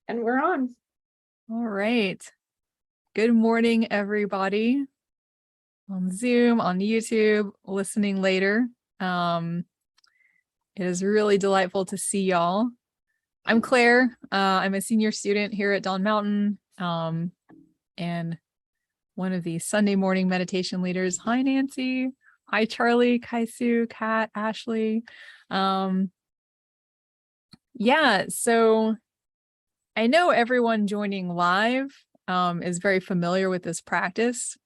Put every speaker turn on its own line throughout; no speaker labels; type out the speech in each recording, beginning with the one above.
And we're on.
All right. Good morning, everybody on Zoom, on YouTube, listening later. It is really delightful to see y'all. I'm Claire. I'm a senior student here at Dawn Mountain, and one of the Sunday morning meditation leaders. Hi, Nancy. Hi, Charlie, Kaisu, Kat, Ashley. Yeah, so I know everyone joining live is very familiar with this practice,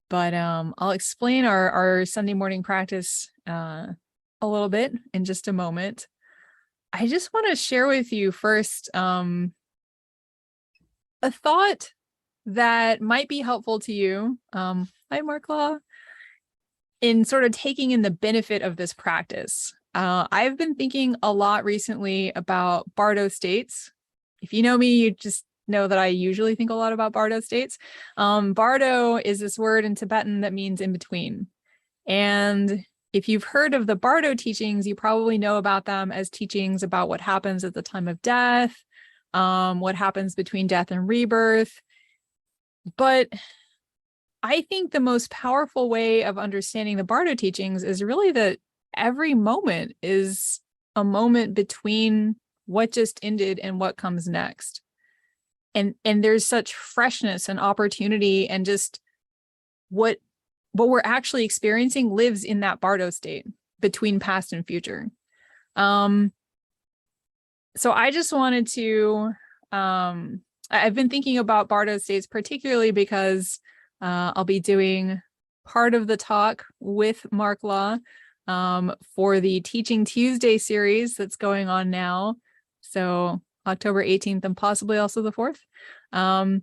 but I'll explain our Sunday morning practice a little bit in just a moment. I just want to share with you first a thought that might be helpful to you. Hi, Mark Law. In sort of taking in the benefit of this practice. I've been thinking a lot recently about Bardo states. If you know me, you just know that I usually think a lot about Bardo states. Bardo is this word in Tibetan that means in between. And if you've heard of the Bardo teachings, you probably know about them as teachings about what happens at the time of death, what happens between death and rebirth. But I think the most powerful way of understanding the Bardo teachings is really that every moment is a moment between what just ended and what comes next. And there's such freshness and opportunity, and just what we're actually experiencing lives in that Bardo state between past and future. So I just wanted to, I've been thinking about Bardo states particularly because I'll be doing part of the talk with Mark Law for the Teaching Tuesday series that's going on now. So October 18th and possibly also the 4th. And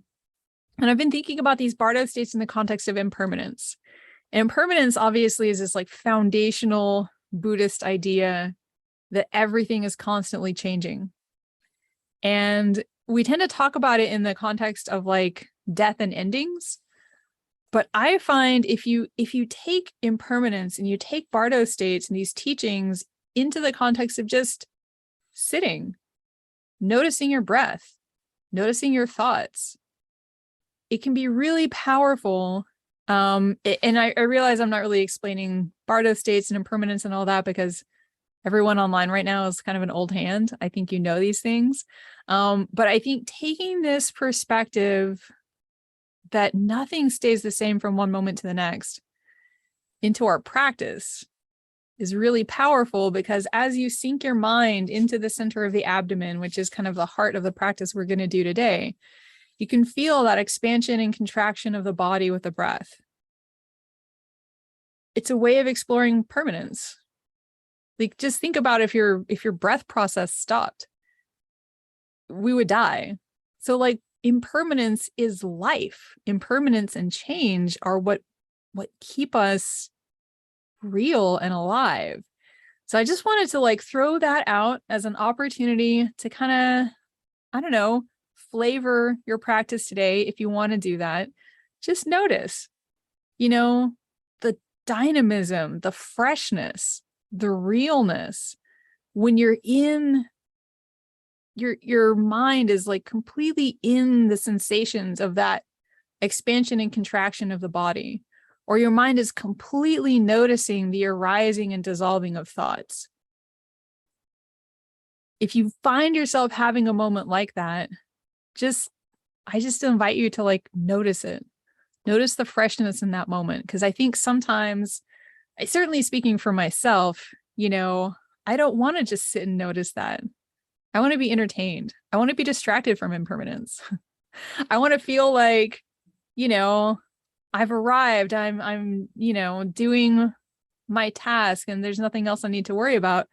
I've been thinking about these Bardo states in the context of impermanence. And impermanence obviously is this like foundational Buddhist idea that everything is constantly changing. And we tend to talk about it in the context of like death and endings. But I find if you take impermanence and you take Bardo states and these teachings into the context of just sitting, noticing your breath, noticing your thoughts, it can be really powerful. And I realize I'm not really explaining Bardo states and impermanence and all that because everyone online right now is kind of an old hand. I think you know these things. But I think taking this perspective that nothing stays the same from one moment to the next into our practice is really powerful, because as you sink your mind into the center of the abdomen, which is kind of the heart of the practice we're going to do today, you can feel that expansion and contraction of the body with the breath. It's a way of exploring permanence. Like, just think about if your breath process stopped, we would die. So like, impermanence is life. Impermanence and change are what keep us real and alive. So I just wanted to like throw that out as an opportunity to kind of, I don't know, flavor your practice today. If you want to do that, just notice, the dynamism, the freshness, the realness when you're in your mind is like completely in the sensations of that expansion and contraction of the body, or your mind is completely noticing the arising and dissolving of thoughts. If you find yourself having a moment like that, I just invite you to like notice it. Notice the freshness in that moment. Because I think sometimes, certainly speaking for myself, I don't want to just sit and notice that. I want to be entertained. I want to be distracted from impermanence. I want to feel like, I've arrived. I'm doing my task and there's nothing else I need to worry about.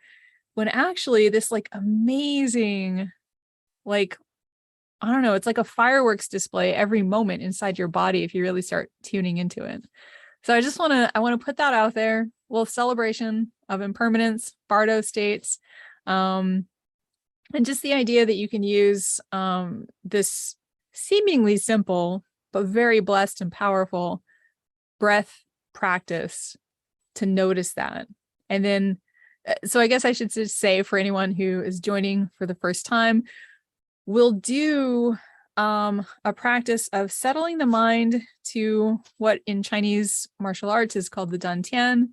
When actually this like amazing, like, I don't know, it's like a fireworks display every moment inside your body if you really start tuning into it. So I want to put that out there. A little celebration of impermanence, Bardo states. And just the idea that you can use this seemingly simple, but very blessed and powerful breath practice to notice that. And then, so I guess I should just say for anyone who is joining for the first time, we'll do a practice of settling the mind to what in Chinese martial arts is called the dantian.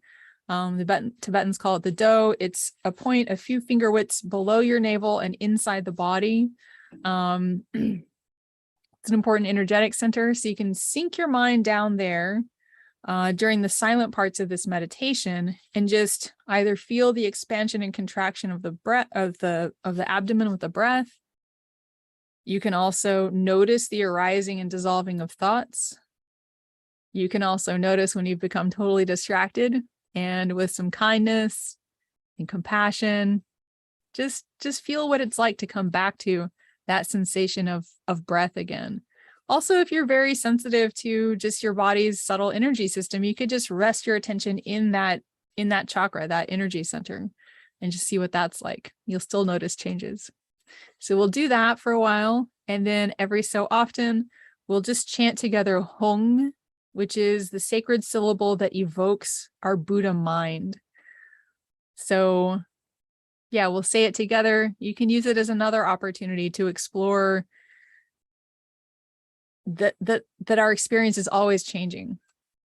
The Tibetans call it the do. It's a point a few finger widths below your navel and inside the body. It's an important energetic center, so you can sink your mind down there during the silent parts of this meditation and just either feel the expansion and contraction of the breath of the abdomen with the breath. You can also notice the arising and dissolving of thoughts. You can also notice when you've become totally distracted, and with some kindness and compassion, just feel what it's like to come back to that sensation of breath again. Also, if you're very sensitive to just your body's subtle energy system, you could just rest your attention in that chakra, that energy center, and just see what that's like. You'll still notice changes. So we'll do that for a while. And then every so often, we'll just chant together Hong, which is the sacred syllable that evokes our Buddha mind. So yeah, we'll say it together. You can use it as another opportunity to explore that our experience is always changing,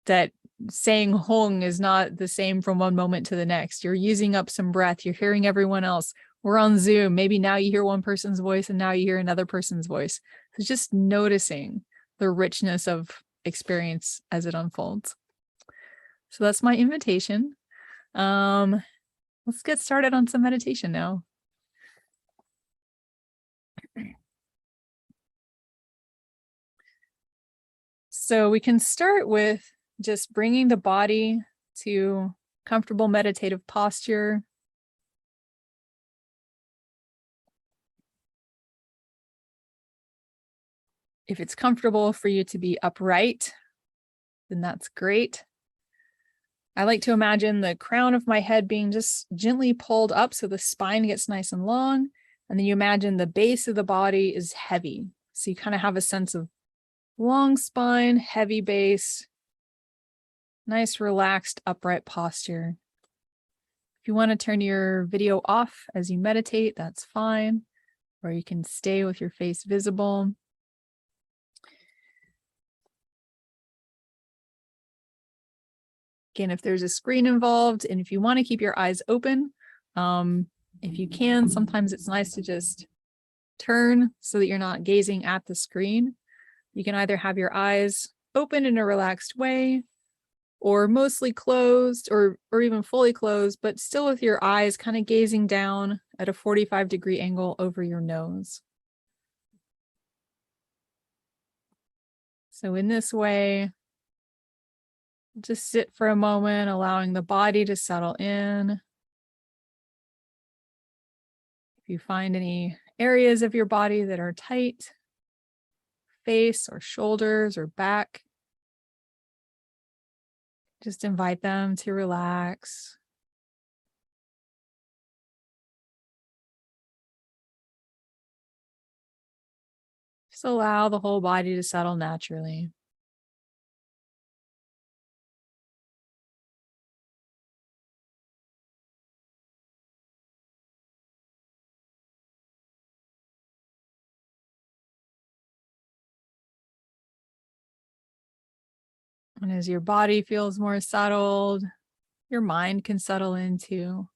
that saying Hong is not the same from one moment to the next. You're using up some breath. You're hearing everyone else. We're on Zoom. Maybe now you hear one person's voice and now you hear another person's voice. So just noticing the richness of experience as it unfolds. So that's my invitation. Let's get started on some meditation now. So we can start with just bringing the body to comfortable meditative posture. If it's comfortable for you to be upright, then that's great. I like to imagine the crown of my head being just gently pulled up so the spine gets nice and long. And then you imagine the base of the body is heavy. So you kind of have a sense of long spine, heavy base, nice relaxed upright posture. If you want to turn your video off as you meditate, that's fine. Or you can stay with your face visible. Again, if there's a screen involved, and if you want to keep your eyes open, if you can, sometimes it's nice to just turn so that you're not gazing at the screen. You can either have your eyes open in a relaxed way, or mostly closed, or even fully closed, but still with your eyes kind of gazing down at a 45-degree angle over your nose. So in this way, just sit for a moment, allowing the body to settle in. If you find any areas of your body that are tight, face or shoulders or back, just invite them to relax. Just allow the whole body to settle naturally. And as your body feels more settled, your mind can settle in too.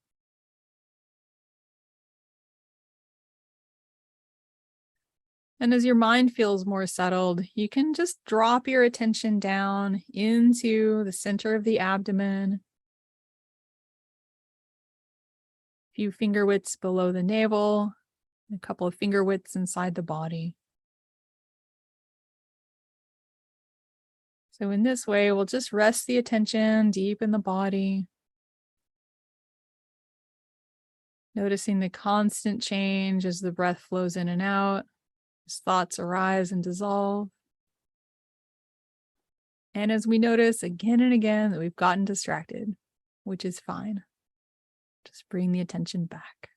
And as your mind feels more settled, you can just drop your attention down into the center of the abdomen, a few finger widths below the navel, a couple of finger widths inside the body. So in this way, we'll just rest the attention deep in the body, noticing the constant change as the breath flows in and out, as thoughts arise and dissolve. And as we notice again and again that we've gotten distracted, which is fine, just bring the attention back.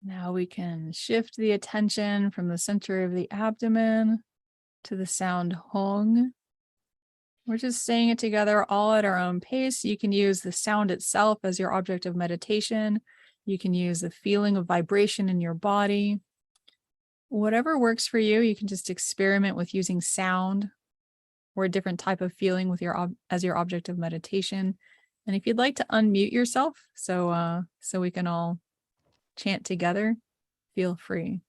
Now we can shift the attention from the center of the abdomen to the sound hong. We're just saying it together all at our own pace. You can use the sound itself as your object of meditation. You can use the feeling of vibration in your body. Whatever works for you, you can just experiment with using sound or a different type of feeling with as your object of meditation. And if you'd like to unmute yourself so we can all chant together, feel free.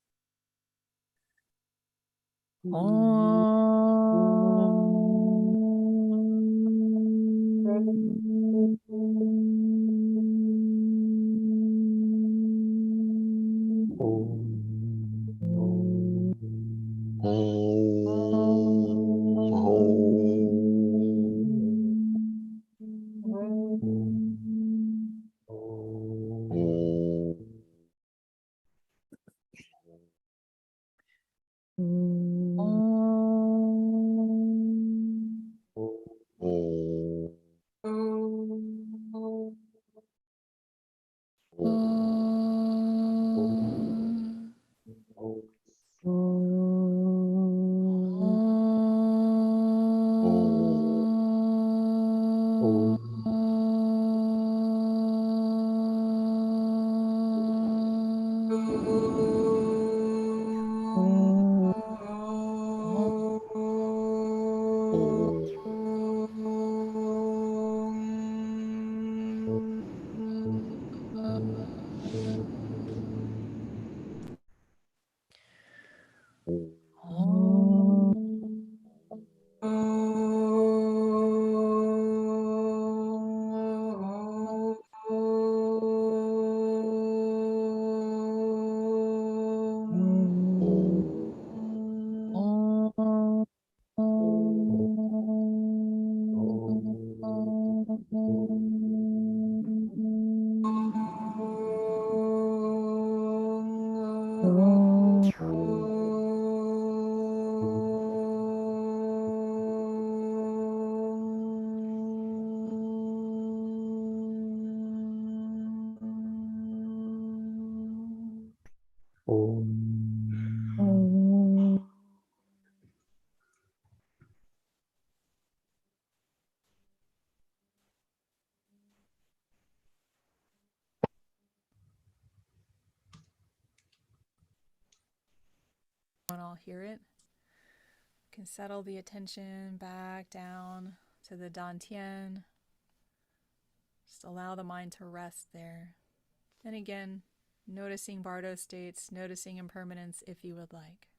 And I'll hear it. You can settle the attention back down to the dantian. Just allow the mind to rest there. And again, noticing Bardo states, noticing impermanence if you would like.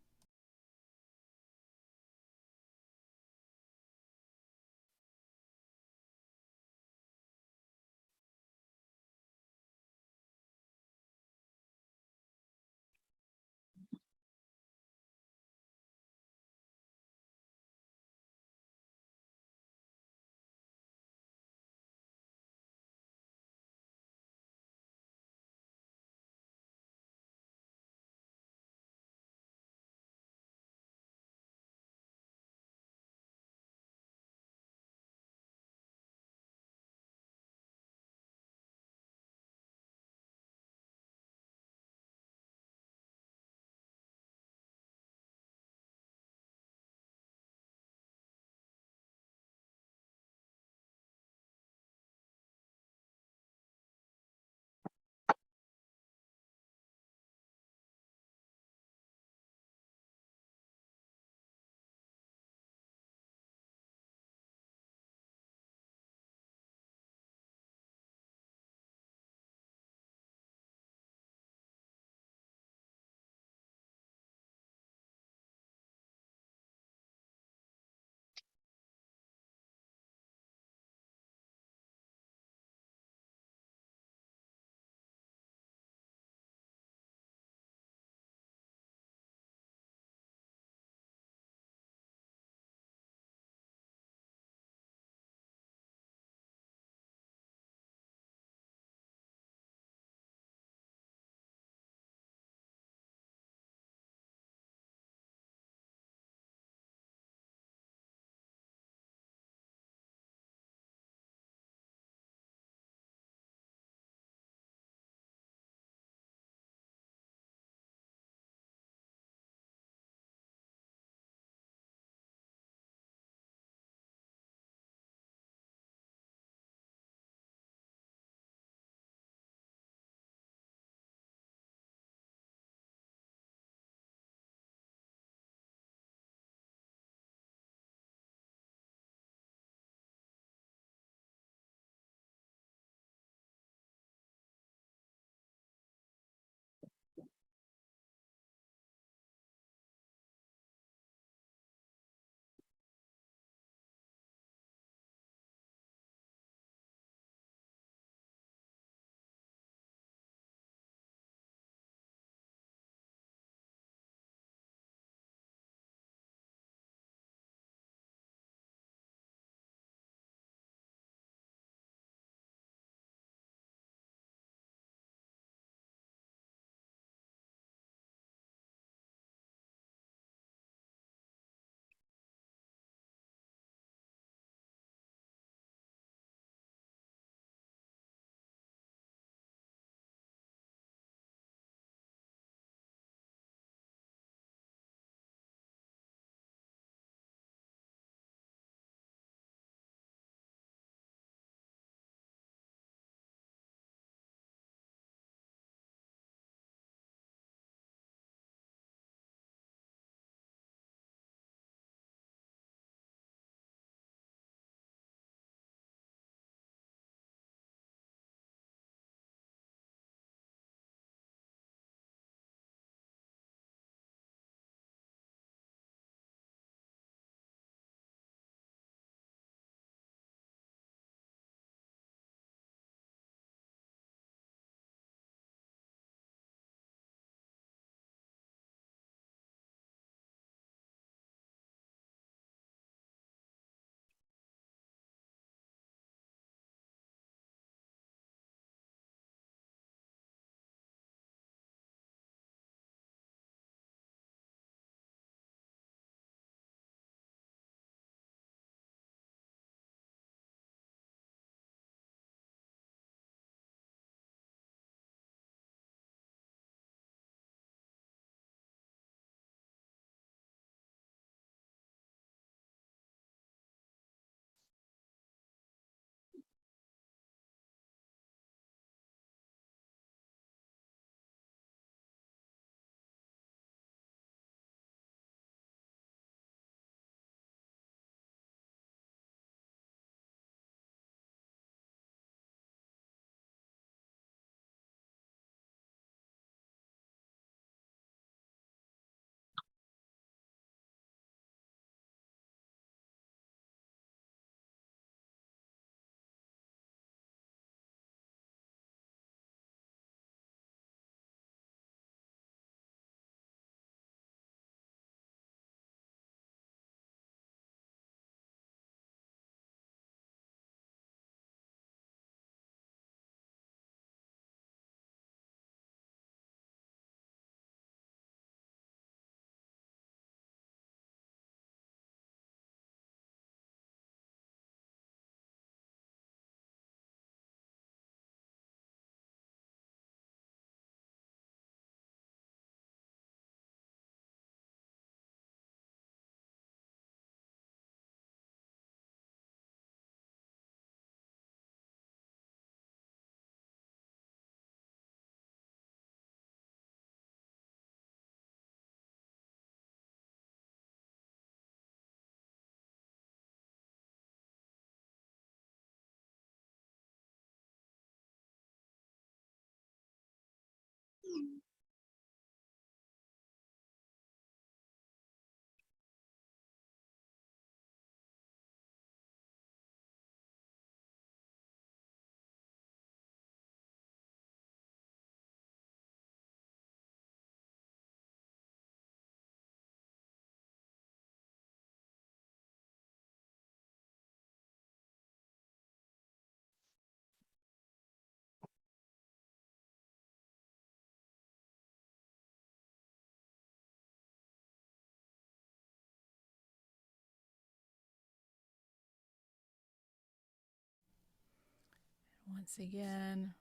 Once again,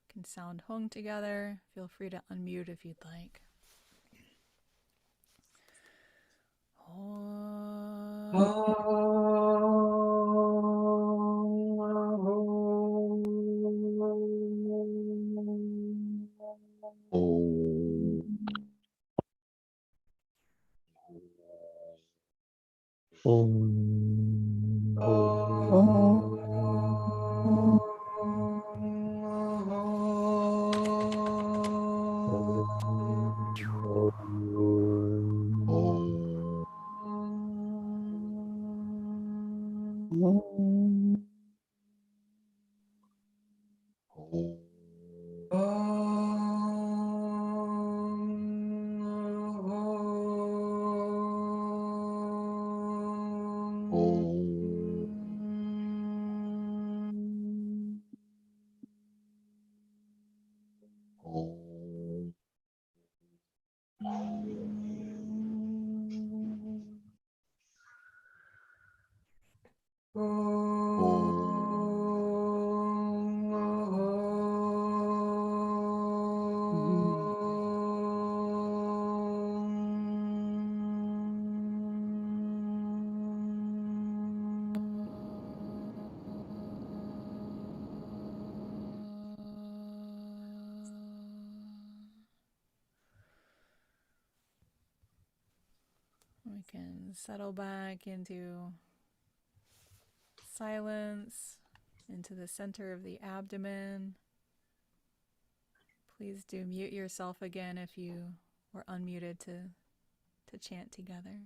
we can sound hung together. Feel free to unmute if you'd like. We can settle back into silence, into the center of the abdomen. Please do mute yourself again if you were unmuted to chant together.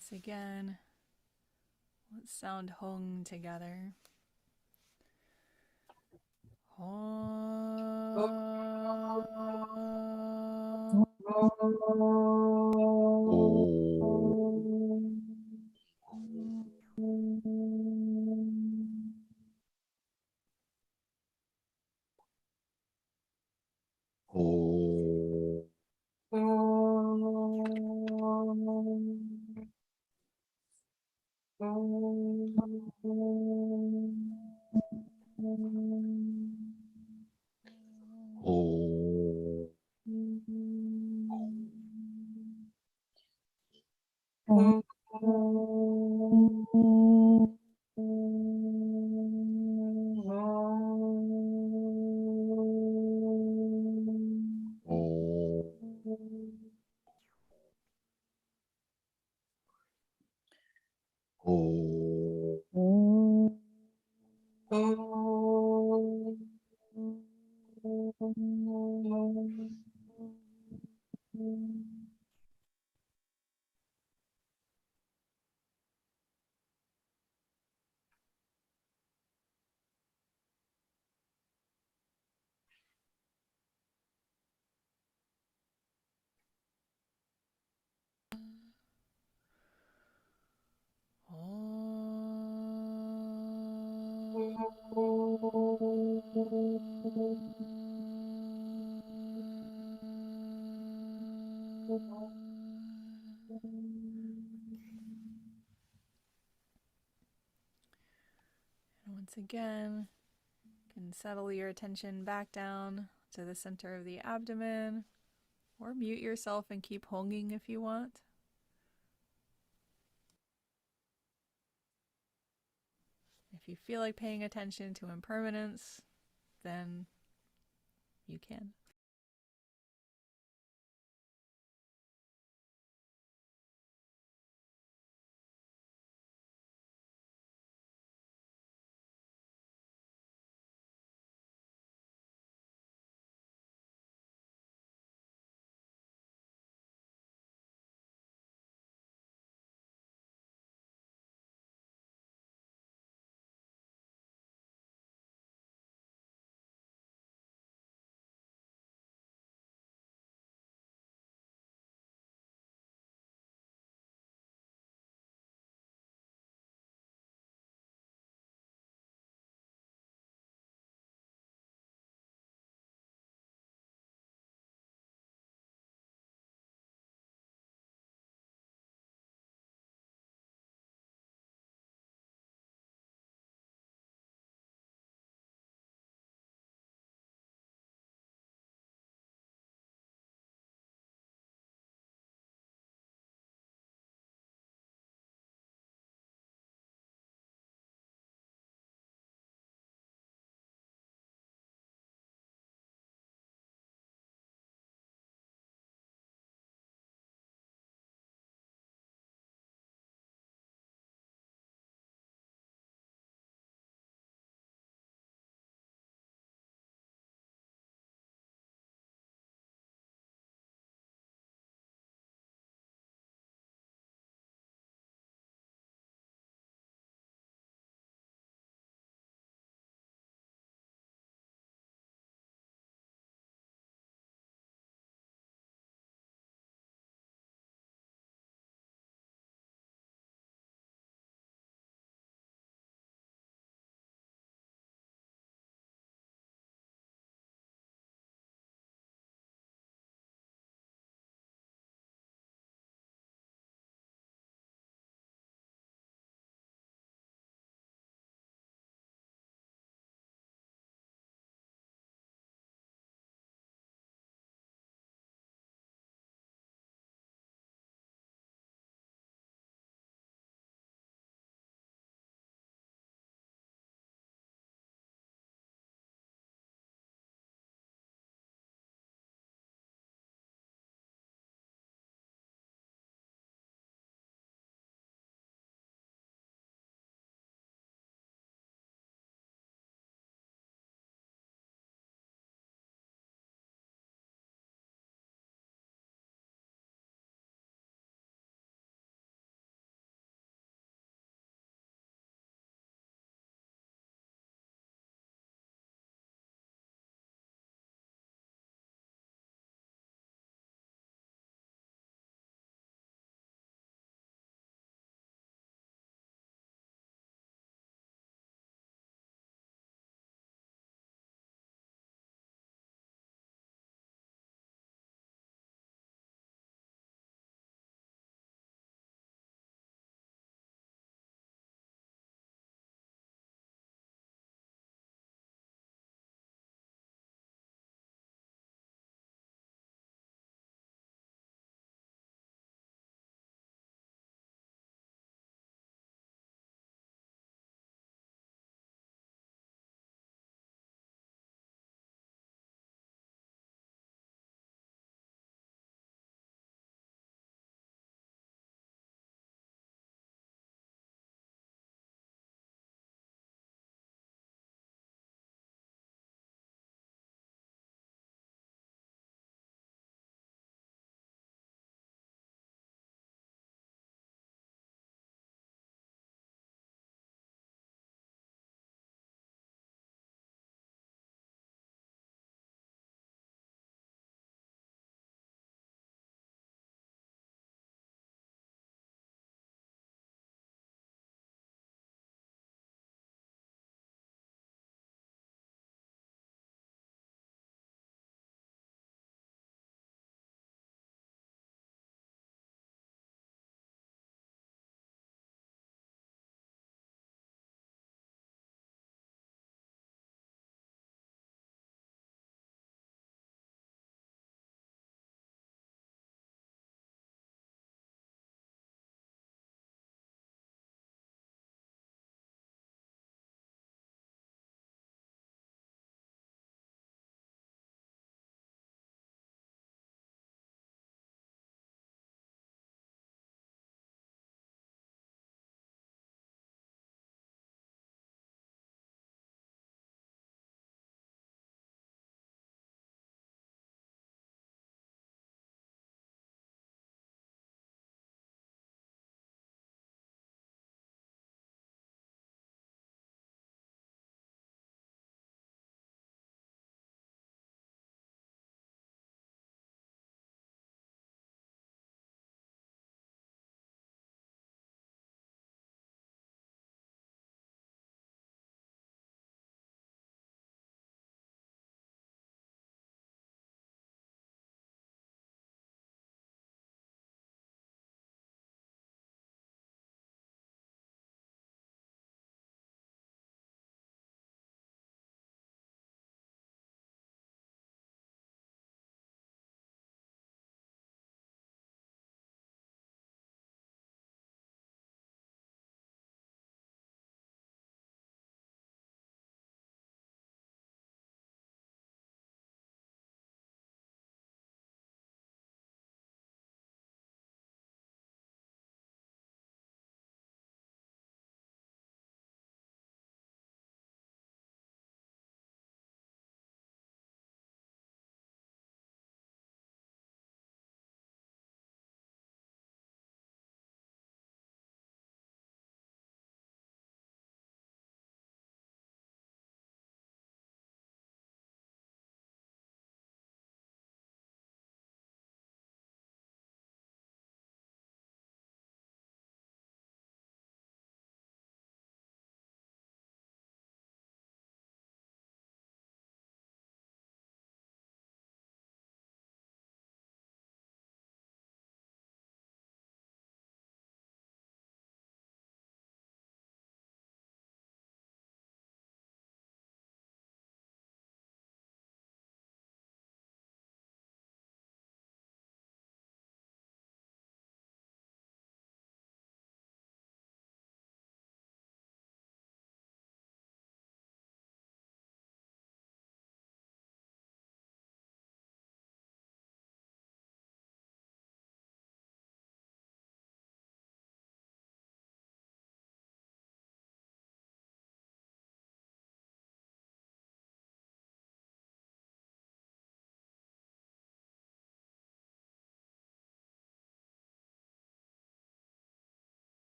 Once again, let's sound hung together. And once again, you can settle your attention back down to the center of the abdomen, or mute yourself and keep honging if you want. If you feel like paying attention to impermanence, then you can.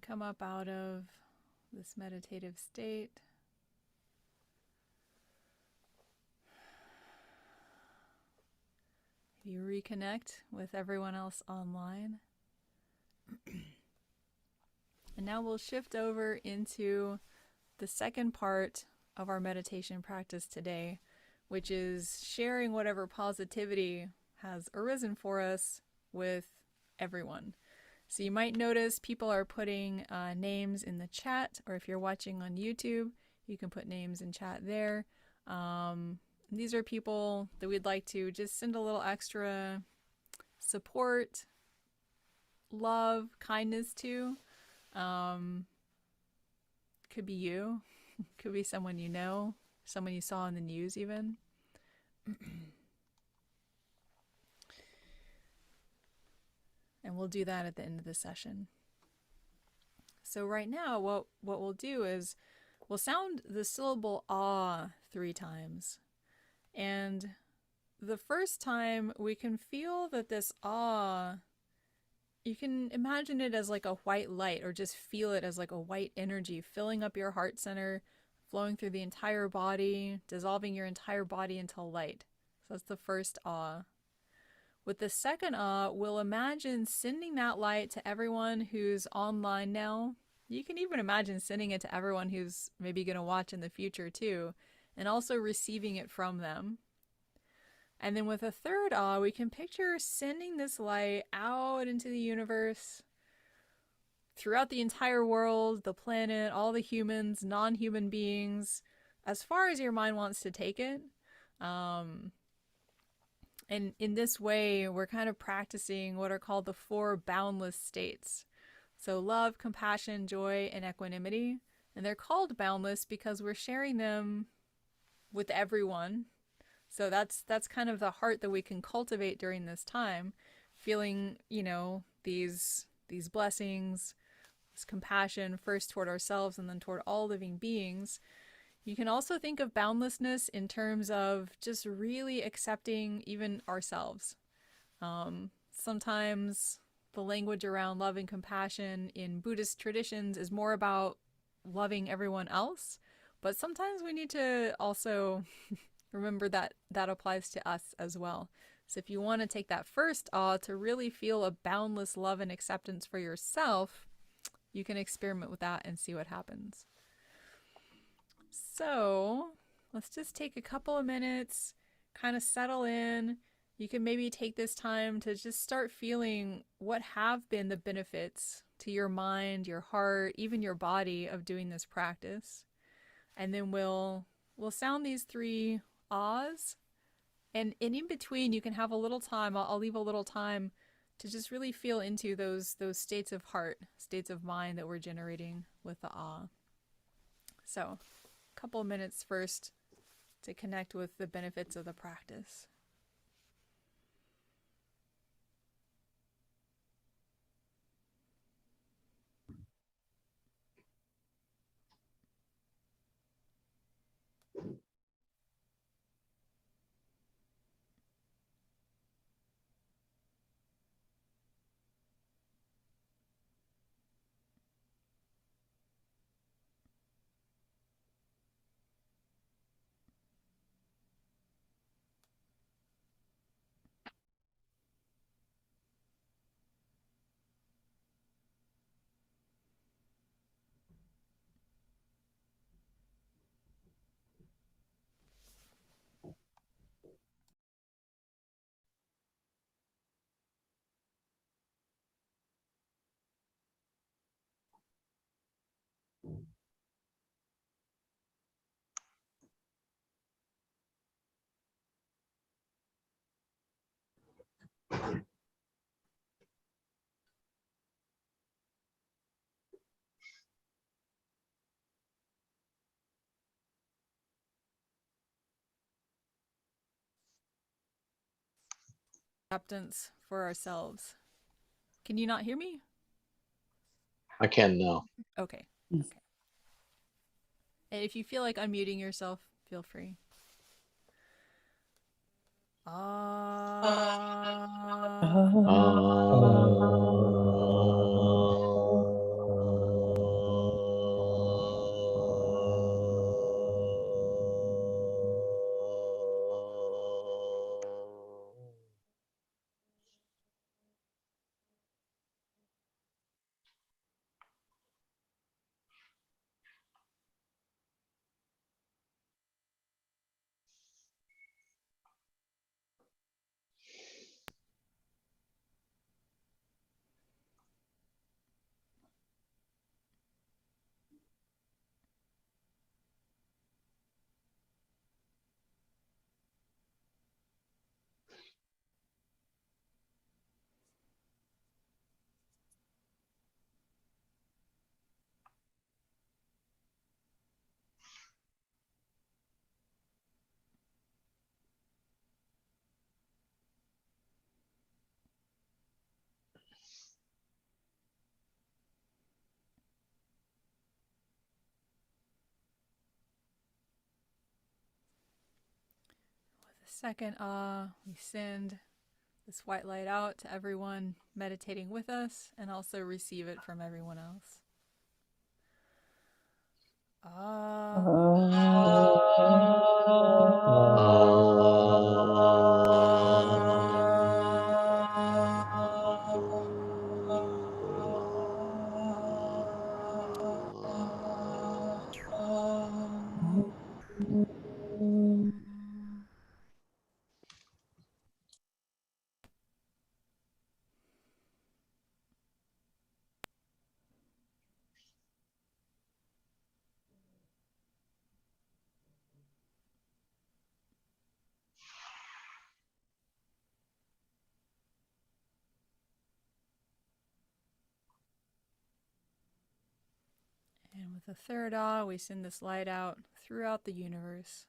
And come up out of this meditative state. You reconnect with everyone else online. And now we'll shift over into the second part of our meditation practice today, which is sharing whatever positivity has arisen for us with everyone. So you might notice people are putting names in the chat, or if you're watching on YouTube, you can put names in chat there. These are people that we'd like to just send a little extra support, love, kindness to. Could be you, could be someone you know, someone you saw in the news even. And we'll do that at the end of the session. So right now, what we'll do is we'll sound the syllable ah 3 times. And the first time we can feel that this ah, you can imagine it as like a white light, or just feel it as like a white energy filling up your heart center, flowing through the entire body, dissolving your entire body into light. So that's the first ah. With the second we'll imagine sending that light to everyone who's online now. You can even imagine sending it to everyone who's maybe going to watch in the future too, and also receiving it from them. And then with a third we can picture sending this light out into the universe, throughout the entire world, the planet, all the humans, non-human beings, as far as your mind wants to take it. And in this way, we're kind of practicing what are called the 4 boundless states. So love, compassion, joy, and equanimity. And they're called boundless because we're sharing them with everyone. So that's kind of the heart that we can cultivate during this time, feeling, these blessings, this compassion first toward ourselves and then toward all living beings. You can also think of boundlessness in terms of just really accepting even ourselves. Sometimes the language around love and compassion in Buddhist traditions is more about loving everyone else, but sometimes we need to also remember that that applies to us as well. So if you want to take that first to really feel a boundless love and acceptance for yourself, you can experiment with that and see what happens. So let's just take a couple of minutes, kind of settle in. You can maybe take this time to just start feeling what have been the benefits to your mind, your heart, even your body of doing this practice. And then we'll sound these 3 ahs. And in between, you can have a little time. I'll leave a little time to just really feel into those states of heart, states of mind that we're generating with the ah. So couple of minutes first to connect with the benefits of the practice. Acceptance for ourselves. Can you not hear me?
I can now.
Okay. And if you feel like unmuting yourself, feel free. second we send this white light out to everyone meditating with us and also receive it from everyone else. And with the third we send this light out throughout the universe.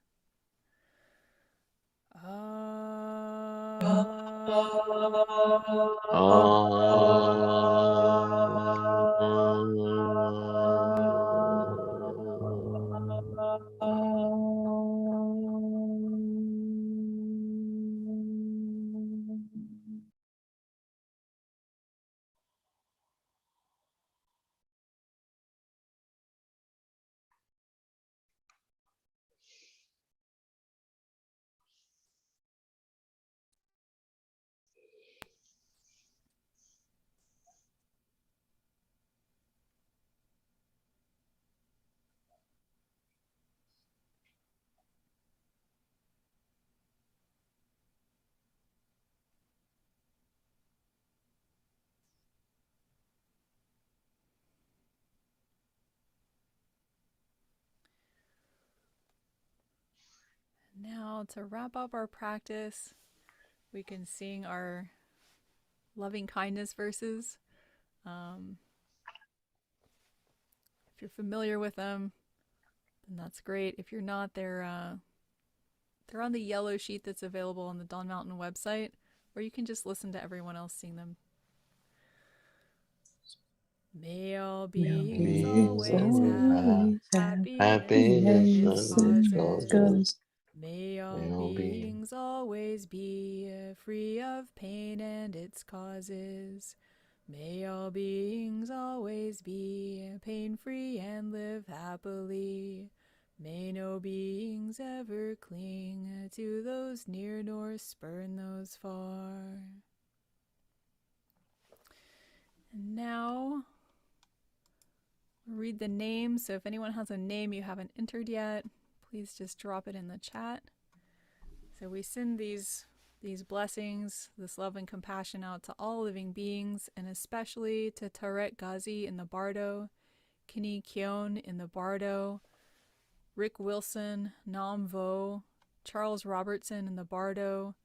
Now, to wrap up our practice, we can sing our loving kindness verses. If you're familiar with them, then that's great. If you're not, they're on the yellow sheet that's available on the Dawn Mountain website, or you can just listen to everyone else sing them. May all beings always have happiness and its causes. May all beings always be free of pain and its causes. May all beings always be pain-free and live happily. May no beings ever cling to those near nor spurn those far. And now, read the name. So if anyone has a name you haven't entered yet, please just drop it in the chat. So we send these blessings, this love and compassion out to all living beings, and especially to Tarek Ghazi in the Bardo, Kinney Keown in the Bardo, Rick Wilson, Nam Vo, Charles Robertson in the Bardo,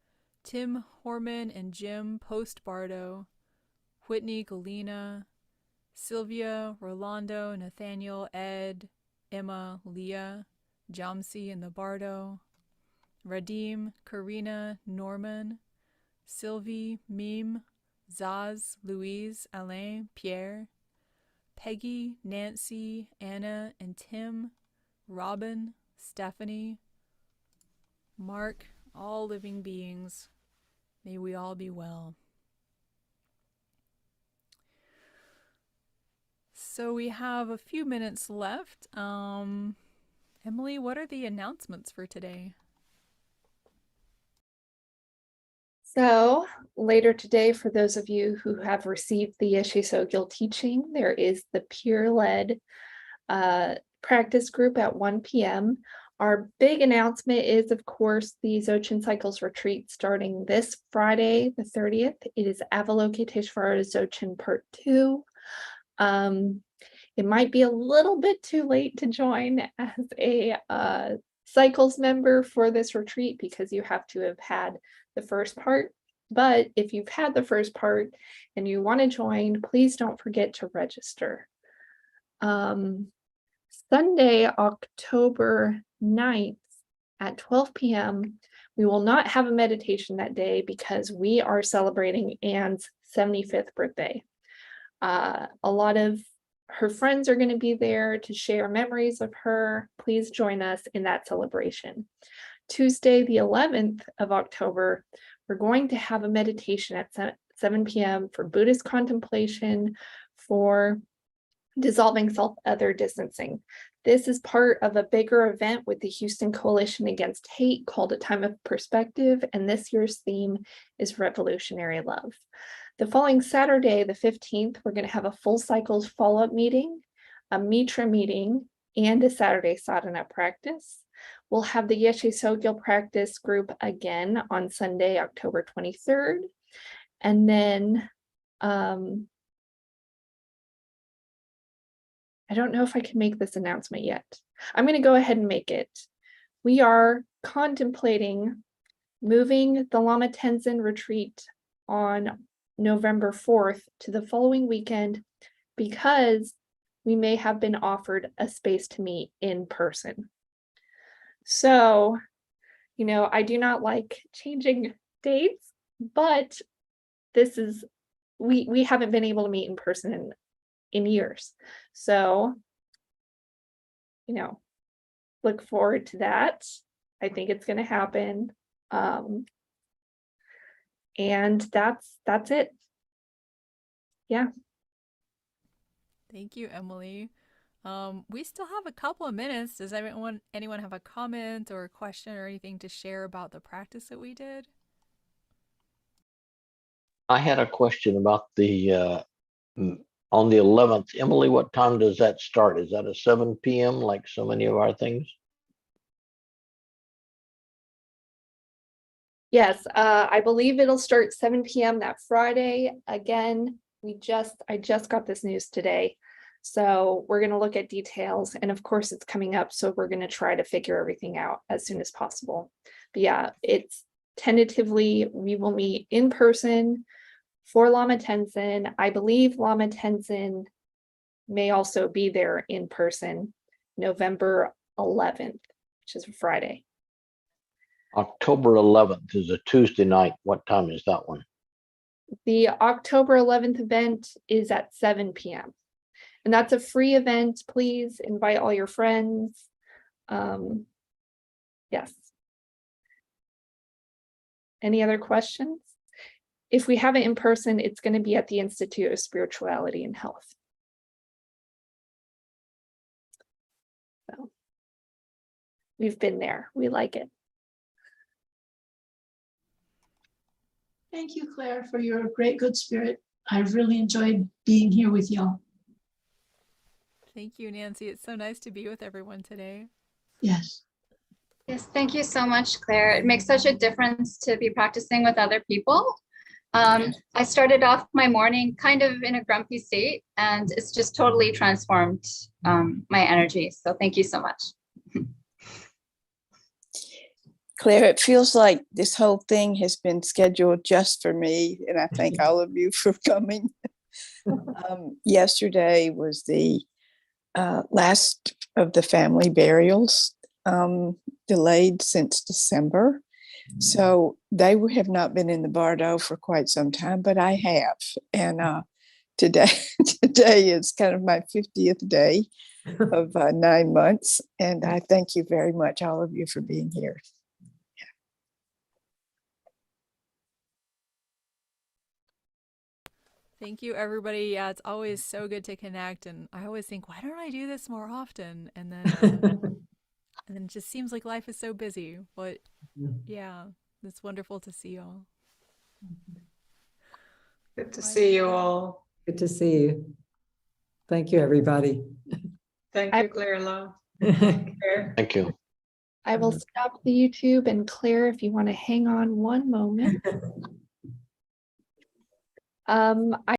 Tim Horman and Jim post Bardo, Whitney Galena, Sylvia, Rolando, Nathaniel, Ed, Emma, Leah, Jamsi in the Bardo, Radim, Karina, Norman, Sylvie, Mime, Zaz, Louise, Alain, Pierre, Peggy, Nancy, Anna, and Tim, Robin, Stephanie, Mark, all living beings. May we all be well. So we have a few minutes left. Emily, what are the announcements for today?
So later today, for those of you who have received the Ishisogil teaching, there is the peer-led practice group at 1 p.m. Our big announcement is, of course, the Dzogchen Cycles retreat starting this Friday, the 30th. It is Avalokiteshvara Dzogchen Part 2. It might be a little bit too late to join as a Cycles member for this retreat because you have to have had the first part. But if you've had the first part and you want to join, please don't forget to register. Sunday, October 9th at 12 p.m. We will not have a meditation that day because we are celebrating Anne's 75th birthday. A lot of her friends are going to be there to share memories of her. Please join us in that celebration. Tuesday, the 11th of October, we're going to have a meditation at 7 p.m. for Buddhist contemplation, for dissolving self-other distancing. This is part of a bigger event with the Houston Coalition Against Hate called A Time of Perspective, and this year's theme is Revolutionary Love. The following Saturday, the 15th, we're going to have a full cycles follow-up meeting, a Mitra meeting, and a Saturday sadhana practice. We'll have the Yeshe Sogil practice group again on Sunday, October 23rd. And then I don't know if I can make this announcement yet. I'm going to go ahead and make it. We are contemplating moving the Lama Tenzin retreat on November 4th to the following weekend because we may have been offered a space to meet in person. So, I do not like changing dates, but this is, we haven't been able to meet in person in years. So, look forward to that. I think it's going to happen. And that's it. Yeah.
Thank you, Emily. We still have a couple of minutes. Does anyone have a comment or a question or anything to share about the practice that we did?
I had a question about the on the 11th. Emily, what time does that start? Is that a 7 p.m. like so many of our things?
Yes, I believe it'll start 7 p.m. that Friday. Again, I just got this news today. So we're going to look at details, and of course it's coming up, so we're going to try to figure everything out as soon as possible. But yeah, it's tentatively, we will meet in person for Lama Tenzin. I believe Lama Tenzin may also be there in person November 11th, which is a Friday.
October 11th is a Tuesday night. What time is that one?
The October 11th event is at 7 p.m. And that's a free event. Please invite all your friends. Yes. Any other questions? If we have it in person, it's going to be at the Institute of Spirituality and Health. So we've been there. We like it.
Thank you, Claire, for your great good spirit. I really enjoyed being here with y'all.
Thank you, Nancy. It's so nice to be with everyone today.
Yes.
Yes, thank you so much, Claire. It makes such a difference to be practicing with other people. I started off my morning kind of in a grumpy state, and it's just totally transformed my energy. So thank you so much.
Claire, it feels like this whole thing has been scheduled just for me, and I thank all of you for coming. Yesterday was the last of the family burials, delayed since December. So they have not been in the Bardo for quite some time, but I have. And today is kind of my 50th day of 9 months. And I thank you very much, all of you, for being here.
Thank you, everybody. Yeah, it's always so good to connect. And I always think, why don't I do this more often? And then it just seems like life is so busy. But yeah, it's wonderful to see y'all.
Good to see you all.
Good to see you. Thank you, everybody.
Thank you, Claire Lo.
Thank you.
I will stop the YouTube, and Claire, if you want to hang on one moment.